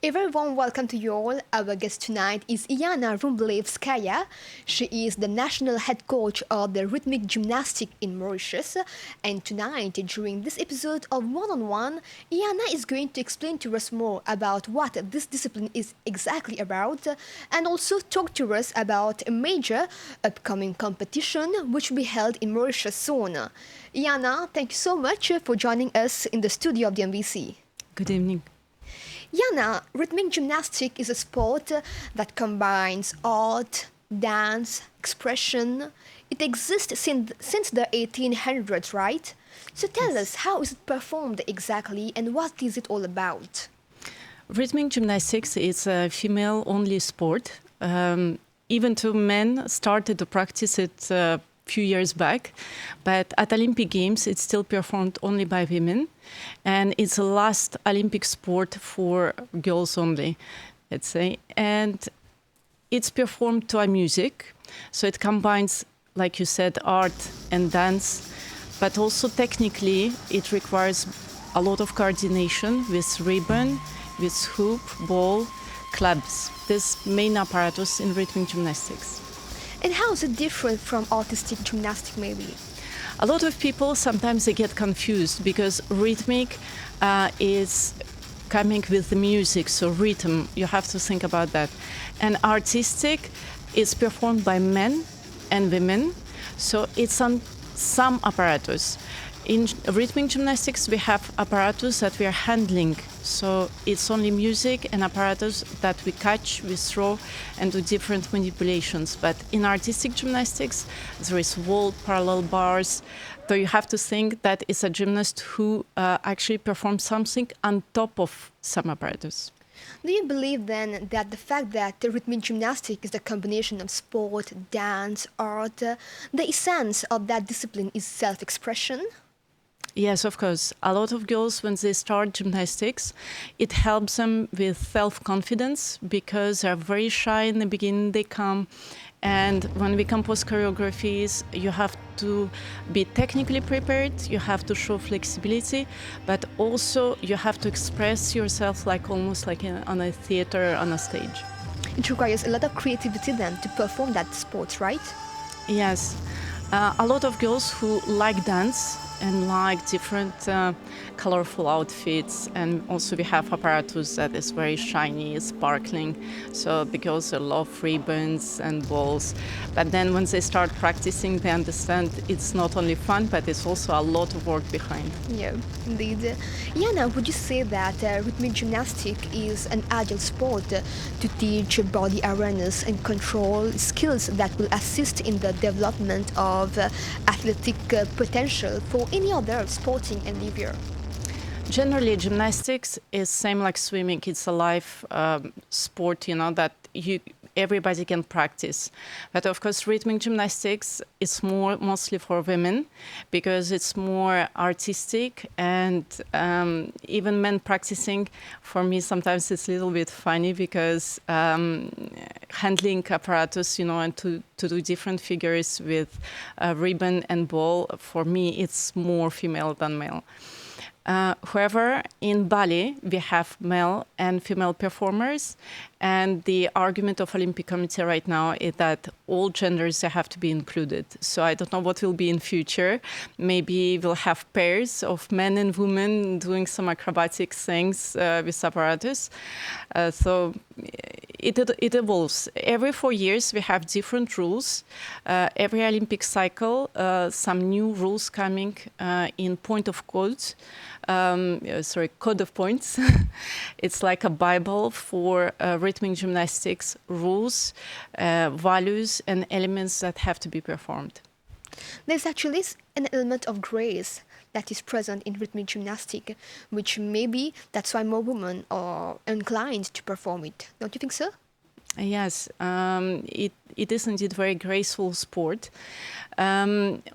A very warm welcome to you all. Our guest tonight is Iana Vroublevskaia. She is the national head coach of the Rhythmic Gymnastics in Mauritius. And tonight, during this episode of One on One, Iana is going to explain to us more about what this discipline is exactly about and also talk to us about a major upcoming competition which will be held in Mauritius soon. Iana, thank you so much for joining us in the studio of the MBC. Good evening. Iana, rhythmic gymnastics is a sport that combines art, dance, expression. It exists since the 1800s, right? So tell us, how is it performed exactly and what is it all about? Rhythmic gymnastics is a female-only sport. Even though men started to practice it few years back, but at Olympic Games it's still performed only by women, and it's the last Olympic sport for girls only, let's say. And it's performed to a music, so it combines, like you said, art and dance, but also technically it requires a lot of coordination with ribbon, with hoop, ball, clubs. This main apparatus in rhythmic gymnastics. And how is it different from artistic gymnastics, maybe? A lot of people sometimes they get confused because rhythmic is coming with the music, so rhythm, you have to think about that. And artistic is performed by men and women, so it's on some apparatus. In rhythmic gymnastics, we have apparatus that we are handling. So it's only music and apparatus that we catch, we throw, and do different manipulations. But in artistic gymnastics, there is wall, parallel bars. So you have to think that it's a gymnast who actually performs something on top of some apparatus. Do you believe then that the fact that the rhythmic gymnastics is a combination of sport, dance, art, the essence of that discipline is self-expression? Yes, of course. A lot of girls, when they start gymnastics, it helps them with self-confidence because they're very shy in the beginning. They come, and when we compose choreographies, you have to be technically prepared, you have to show flexibility, but also you have to express yourself like almost like on a theater, on a stage. It requires a lot of creativity then to perform that sport, right? Yes. A lot of girls who like dance and like different colorful outfits, and also we have apparatus that is very shiny, sparkling, so the girls love ribbons and balls. But then when they start practicing, they understand it's not only fun, but it's also a lot of work behind. Yeah, indeed. Iana, would you say that rhythmic gymnastics is an agile sport to teach body awareness and control skills that will assist in the development of athletic potential for any other sporting endeavor? Generally, gymnastics is same like swimming. It's a live sport, that everybody can practice. But of course, rhythmic gymnastics is mostly for women because it's more artistic, and even men practicing, for me, sometimes it's a little bit funny because handling apparatus, and to do different figures with ribbon and ball, for me, it's more female than male. However, in ballet, we have male and female performers, and the argument of Olympic Committee right now is that all genders have to be included. So I don't know what will be in future. Maybe we'll have pairs of men and women doing some acrobatic things with apparatus. So it evolves. Every 4 years, we have different rules. Every Olympic cycle, some new rules coming in point of codes. Code of points. It's like a Bible for rhythmic gymnastics rules, values, and elements that have to be performed. There's actually an element of grace that is present in rhythmic gymnastics, which maybe that's why more women are inclined to perform it. Don't you think so? Yes, it is indeed a very graceful sport.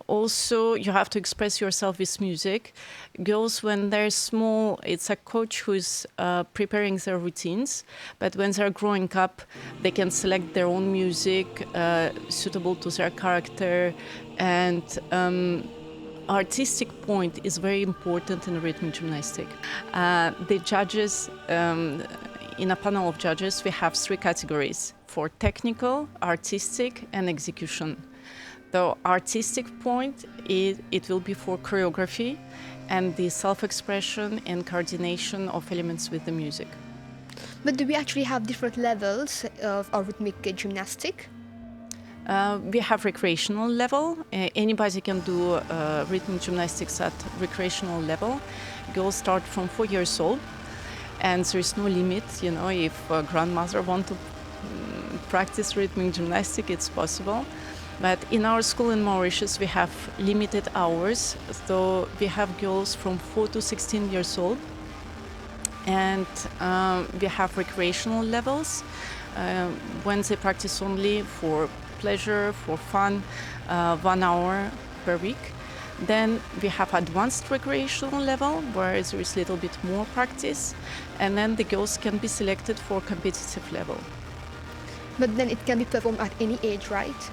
Also, you have to express yourself with music. Girls, when they're small, it's a coach who's preparing their routines. But when they're growing up, they can select their own music suitable to their character. And artistic point is very important in rhythmic gymnastics. The judges in a panel of judges, we have 3 categories: for technical, artistic, and execution. The artistic point, it will be for choreography and the self-expression and coordination of elements with the music. But do we actually have different levels of our rhythmic gymnastic? We have recreational level. Anybody can do rhythmic gymnastics at recreational level. Girls start from 4 years old, and there is no limit. If a grandmother wants to practice rhythmic gymnastics, it's possible. But in our school in Mauritius, we have limited hours. So we have girls from 4 to 16 years old. And we have recreational levels when they practice only for pleasure, for fun, 1 hour per week. Then we have advanced recreational level, where there is a little bit more practice. And then the girls can be selected for competitive level. But then it can be performed at any age, right?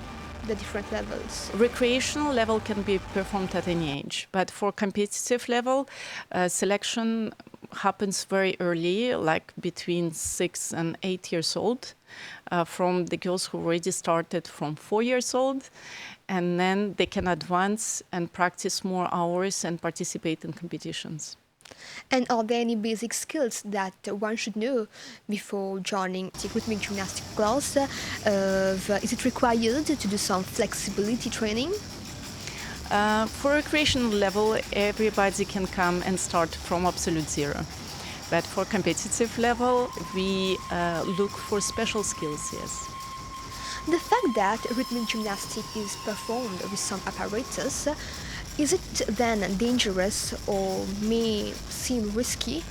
The different levels. Recreational level can be performed at any age, but for competitive level, selection happens very early, like between 6 and 8 years old, from the girls who already started from 4 years old, and then they can advance and practice more hours and participate in competitions. And are there any basic skills that one should know before joining the rhythmic gymnastic class? Is it required to do some flexibility training? For recreational level, everybody can come and start from absolute zero. But for competitive level, we look for special skills, yes. The fact that rhythmic gymnastics is performed with some apparatus, is it then dangerous or may seem risky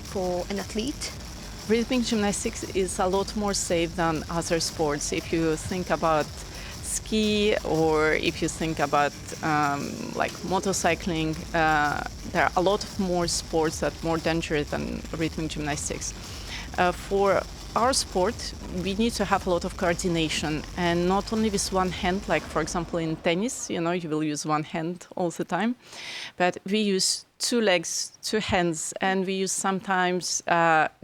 for an athlete? Rhythmic gymnastics is a lot more safe than other sports. If you think about ski, or if you think about like motorcycling, there are a lot more sports that are more dangerous than rhythmic gymnastics. For our sport, we need to have a lot of coordination, and not only with one hand, like for example in tennis, you will use one hand all the time, but we use 2 legs, 2 hands, and we use sometimes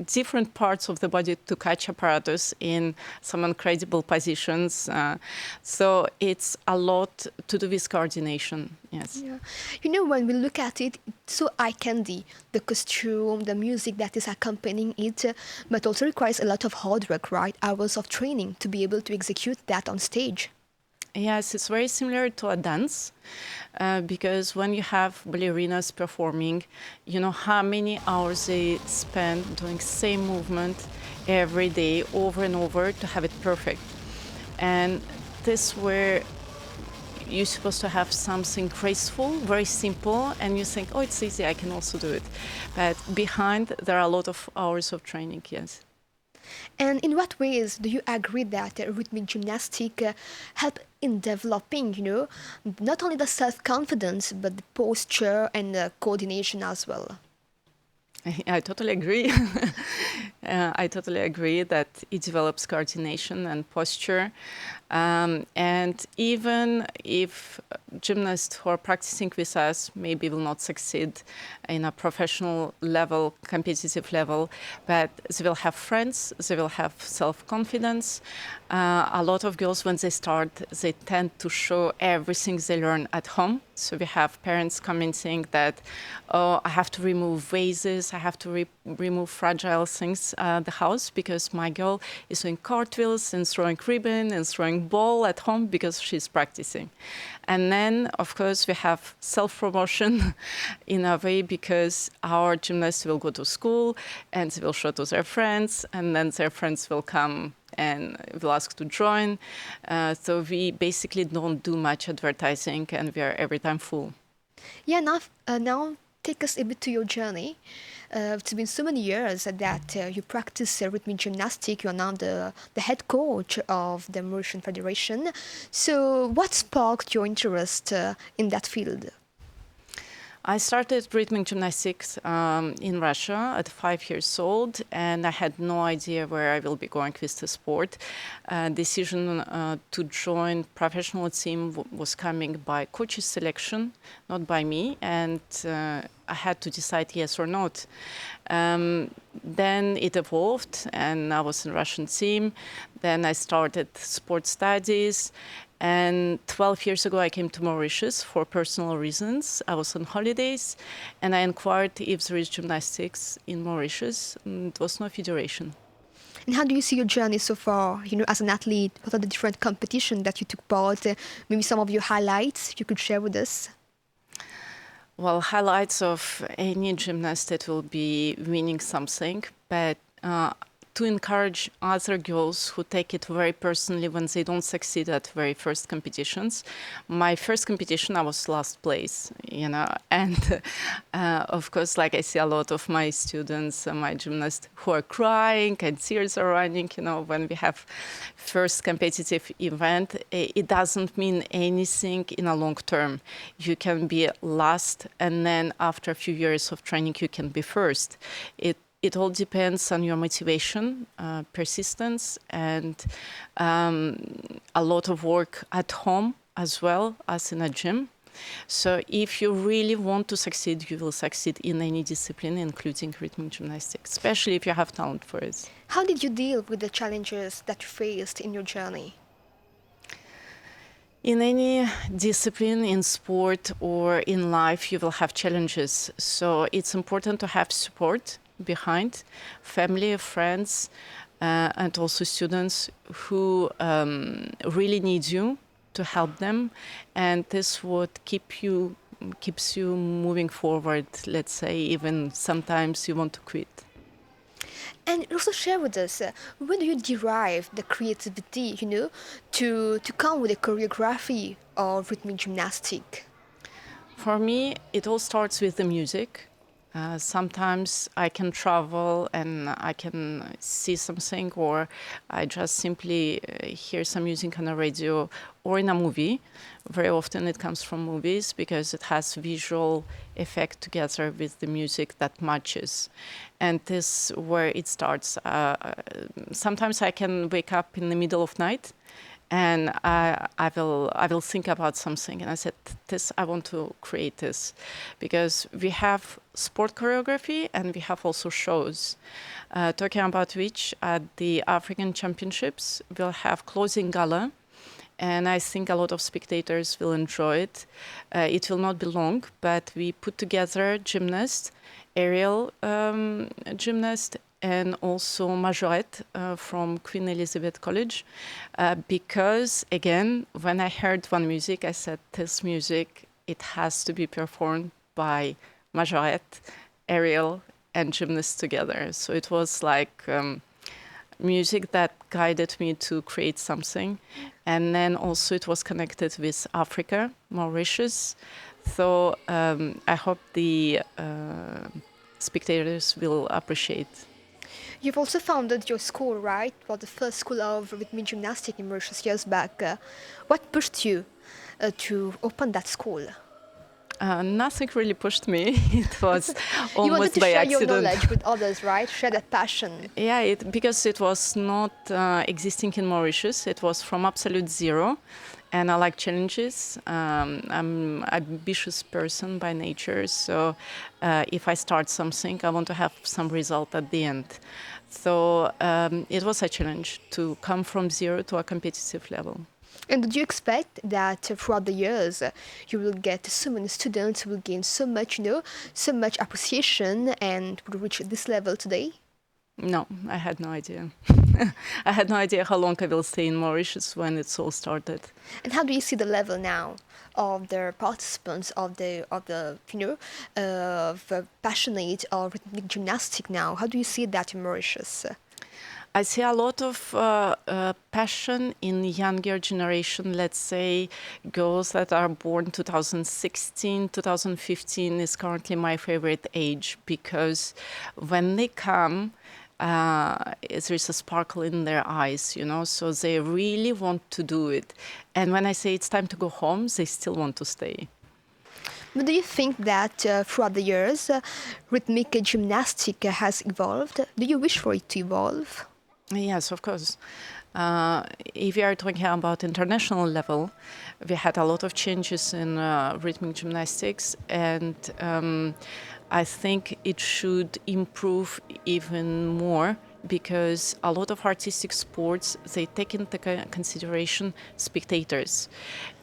different parts of the body to catch apparatus in some incredible positions. So it's a lot to do with coordination, yes. Yeah. When we look at it, it's so eye candy, the costume, the music that is accompanying it, but also requires a lot of hard work, right? Hours of training to be able to execute that on stage. Yes, it's very similar to a dance, because when you have ballerinas performing, you know how many hours they spend doing same movement every day over and over to have it perfect. And this where you're supposed to have something graceful, very simple, and you think, oh, it's easy, I can also do it. But behind, there are a lot of hours of training, yes. And in what ways do you agree that rhythmic gymnastic help in developing, not only the self-confidence, but the posture and the coordination as well? I totally agree. I totally agree that it develops coordination and posture. And even if gymnasts who are practicing with us maybe will not succeed in a professional level, competitive level, but they will have friends, they will have self-confidence. A lot of girls, when they start, they tend to show everything they learn at home. So we have parents commenting that, oh, I have to remove vases, I have to remove fragile things at the house because my girl is doing cartwheels and throwing ribbon and throwing ball at home because she's practicing. And then, of course, we have self-promotion in a way because our gymnasts will go to school and they will show to their friends, and then their friends will come and will ask to join. So we basically don't do much advertising, and we are every time full. Yeah, now take us a bit to your journey. It's been so many years that you practice rhythmic gymnastics. You're now the head coach of the Mauritian Federation. So what sparked your interest in that field? I started rhythmic gymnastics in Russia at 5 years old, and I had no idea where I will be going with the sport. Decision to join professional team was coming by coaches selection, not by me, and I had to decide yes or not. Then it evolved, and I was in Russian team. Then I started sports studies. And 12 years ago, I came to Mauritius for personal reasons. I was on holidays, and I inquired if there is gymnastics in Mauritius. There was no federation. And how do you see your journey so far, as an athlete? What are the different competitions that you took part? Maybe some of your highlights you could share with us? Well, highlights of any gymnast that will be winning something, but to encourage other girls who take it very personally when they don't succeed at very first competitions. My first competition, I was last place, and of course, like I see a lot of my students, my gymnasts who are crying and tears are running, when we have first competitive event. It doesn't mean anything in a long term. You can be last, and then after a few years of training, you can be first. It all depends on your motivation, persistence, and a lot of work at home as well as in a gym. So if you really want to succeed, you will succeed in any discipline, including rhythmic gymnastics, especially if you have talent for it. How did you deal with the challenges that you faced in your journey? In any discipline, in sport or in life, you will have challenges. So it's important to have support behind, family, friends, and also students who really need you to help them, and this what keeps you moving forward. Let's say even sometimes you want to quit. And also share with us, where do you derive the creativity, to come with a choreography of rhythmic gymnastic? For me, it all starts with the music. Sometimes I can travel and I can see something, or I just simply hear some music on the radio or in a movie. Very often it comes from movies because it has visual effect together with the music that matches. And this is where it starts. Sometimes I can wake up in the middle of night and I will think about something, and I said, I want to create this, because we have sport choreography and we have also shows. Talking about which, at the African Championships, we'll have closing gala, and I think a lot of spectators will enjoy it. It will not be long, but we put together gymnast, aerial gymnast, and also majorette from Queen Elizabeth College, because again, when I heard one music, I said, this music, it has to be performed by majorette, aerial, and gymnasts together. So it was like music that guided me to create something. And then also it was connected with Africa, Mauritius. So I hope the spectators will appreciate. You've also founded your school, right? Well, the first school of rhythmic gymnastics in Mauritius years back. What pushed you to open that school? Nothing really pushed me. It was You wanted almost to by share accident. your knowledge with others, right? Share that passion. Yeah, because it was not existing in Mauritius. It was from absolute zero. And I like challenges. I'm an ambitious person by nature. So if I start something, I want to have some result at the end. So it was a challenge to come from zero to a competitive level. And did you expect that throughout the years you will get so many students, will gain so much, so much appreciation, and will reach this level today? No, I had no idea. I had no idea how long I will stay in Mauritius when it's all started. And how do you see the level now of the participants of the passionate of rhythmic gymnastic now? How do you see that in Mauritius? I see a lot of passion in younger generation, let's say girls that are born 2016, 2015 is currently my favorite age, because when they come, there is a sparkle in their eyes, so they really want to do it. And when I say it's time to go home, they still want to stay. But do you think that throughout the years, rhythmic gymnastic has evolved? Do you wish for it to evolve? Yes, of course. If you are talking about international level, we had a lot of changes in rhythmic gymnastics, and I think it should improve even more because a lot of artistic sports, they take into consideration spectators,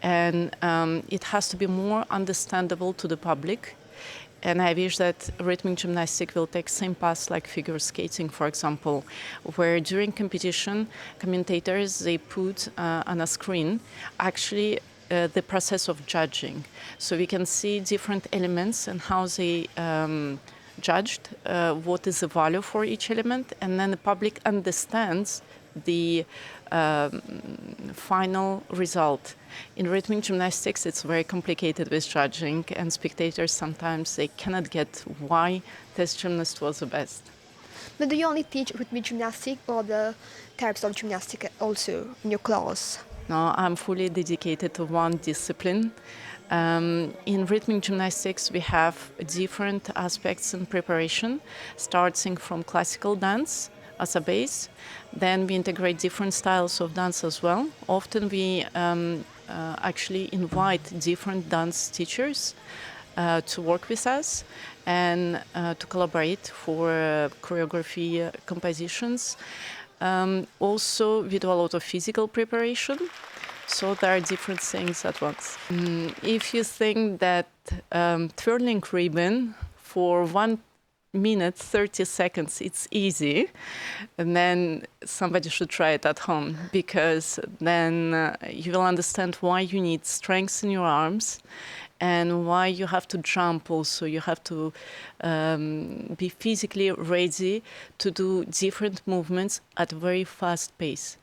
and it has to be more understandable to the public. And I wish that rhythmic gymnastics will take same path like figure skating, for example, where during competition, commentators, they put on a screen actually the process of judging. So we can see different elements and how they judged, what is the value for each element, and then the public understands the final result. In rhythmic gymnastics, it's very complicated with judging, and spectators sometimes they cannot get why this gymnast was the best. But do you only teach rhythmic gymnastic or the types of gymnastic also in your class? No, I'm fully dedicated to one discipline. In rhythmic gymnastics, we have different aspects in preparation, starting from classical dance as a base. Then we integrate different styles of dance as well. Often we actually invite different dance teachers to work with us and to collaborate for choreography compositions. Also, we do a lot of physical preparation. So there are different things at once. If you think that twirling ribbon for 1 minute, 30 seconds, it's easy, and then somebody should try it at home because then you will understand why you need strength in your arms and why you have to jump also. You have to be physically ready to do different movements at a very fast pace.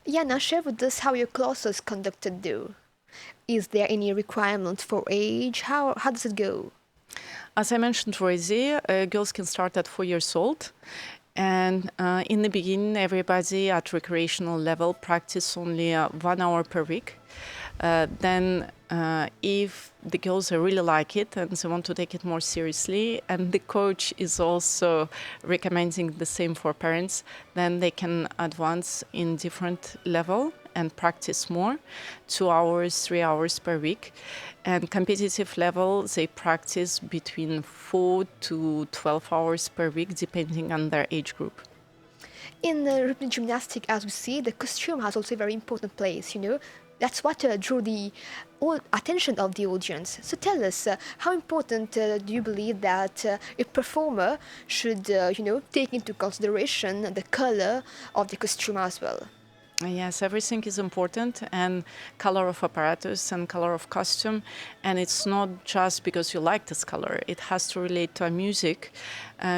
Iana, share with us how your class is conducted though. Is there any requirement for age? How does it go? As I mentioned already, girls can start at 4 years old. And in the beginning, everybody at recreational level practice only 1 hour per week. Then if the girls really like it and they want to take it more seriously, and the coach is also recommending the same for parents, then they can advance in different level and practice more, 2 hours, 3 hours per week. And competitive level, they practice between 4 to 12 hours per week, depending on their age group. In rhythmic gymnastic, as we see, the costume has also a very important place, you know. That's what drew the attention of the audience. So tell us, how important do you believe that a performer should, take into consideration the color of the costume as well? Yes, everything is important, and color of apparatus and color of costume. And it's not just because you like this color. It has to relate to a music,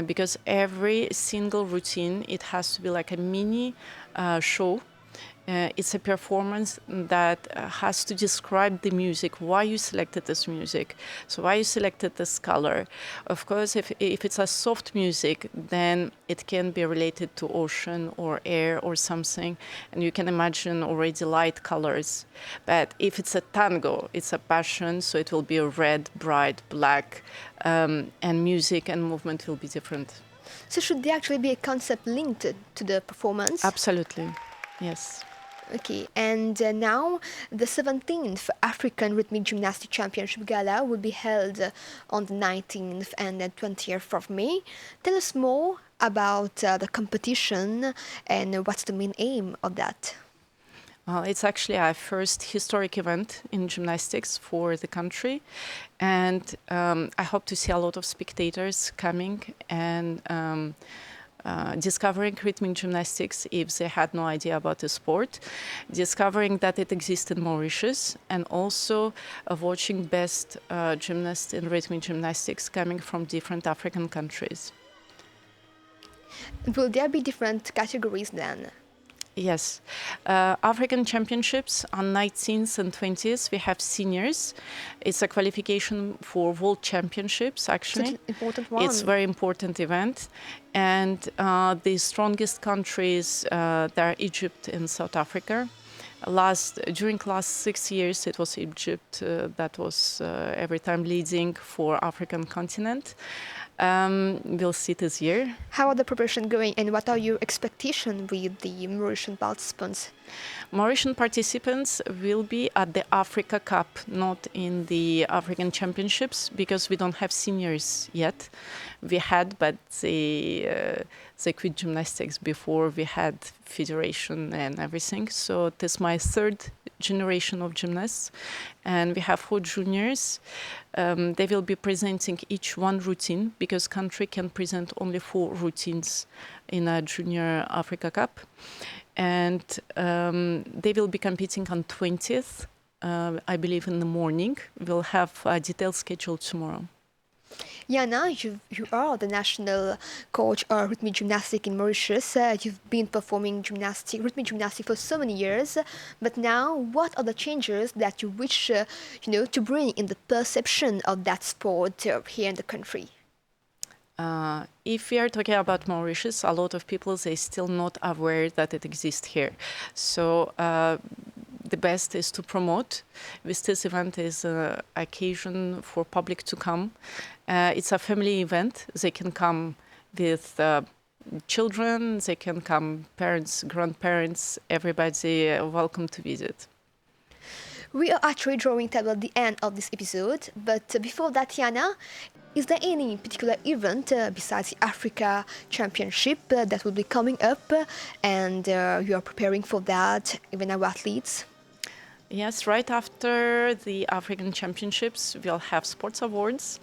because every single routine, it has to be like a mini show. It's a performance that has to describe the music, why you selected this music, so why you selected this color. Of course, if it's a soft music, then it can be related to ocean or air or something, and you can imagine already light colors. But if it's a tango, it's a passion, so it will be a red, bright, black, and music and movement will be different. So should there actually be a concept linked to the performance? Absolutely, yes. Okay, and now the 17th African Rhythmic Gymnastics Championship Gala will be held on the 19th and the 20th of May. Tell us more about the competition and what's the main aim of that. Well, it's actually our first historic event in gymnastics for the country, and I hope to see a lot of spectators coming and discovering rhythmic gymnastics if they had no idea about the sport, discovering that it exists in Mauritius, and also watching best gymnasts in rhythmic gymnastics coming from different African countries. Will there be different categories then? Yes. African Championships on 19th and 20th, we have seniors. It's a qualification for World Championships, actually. Such an important one. It's a very important event. And the strongest countries, there are Egypt and South Africa. During last 6 years, it was Egypt that was every time leading for African continent. We'll see this year. How are the preparation going, and what are your expectations with the Mauritian participants? Mauritian participants will be at the Africa Cup, not in the African Championships, because we don't have seniors yet. We had, but they quit gymnastics before we had federation and everything. So this is my third generation of gymnasts, and we have 4 juniors. They will be presenting each one routine, because country can present only 4 routines in a Junior Africa Cup. And they will be competing on 20th, I believe, in the morning. We'll have a detailed schedule tomorrow. Iana, you are the national coach of rhythmic gymnastics in Mauritius. You've been performing rhythmic gymnastics for so many years. But now, what are the changes that you wish, to bring in the perception of that sport here in the country? If we are talking about Mauritius, a lot of people, they still not aware that it exists here. So the best is to promote. This event is an occasion for public to come. It's a family event. They can come with children, they can come parents, grandparents, everybody welcome to visit. We are actually drawing toward the end of this episode, but before that, Iana, is there any particular event besides the Africa Championship that will be coming up and you are preparing for that, even our athletes? Yes, right after the African Championships, we'll have sports awards,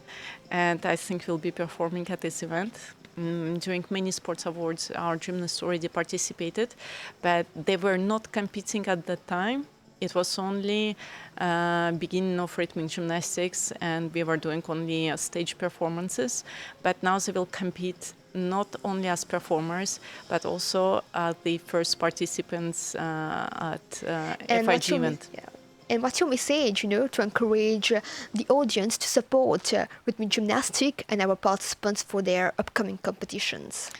and I think we'll be performing at this event. During many sports awards, our gymnasts already participated, but they were not competing at that time. It was only beginning of rhythmic gymnastics, and we were doing only stage performances. But now they will compete not only as performers, but also the first participants at FIG event. And what's your message, to encourage the audience to support rhythmic gymnastics and our participants for their upcoming competitions?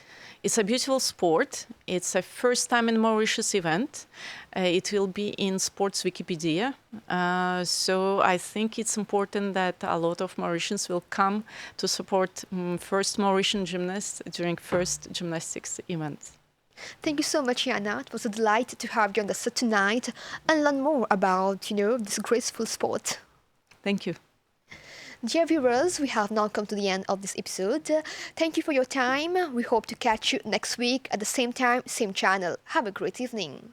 It's a beautiful sport. It's a first time in Mauritius event. It will be in Sports Wikipedia. So I think it's important that a lot of Mauritians will come to support first Mauritian gymnasts during first gymnastics event. Thank you so much, Iana. It was a delight to have you on the set tonight and learn more about, this graceful sport. Thank you. Dear viewers, we have now come to the end of this episode. Thank you for your time. We hope to catch you next week at the same time, same channel. Have a great evening.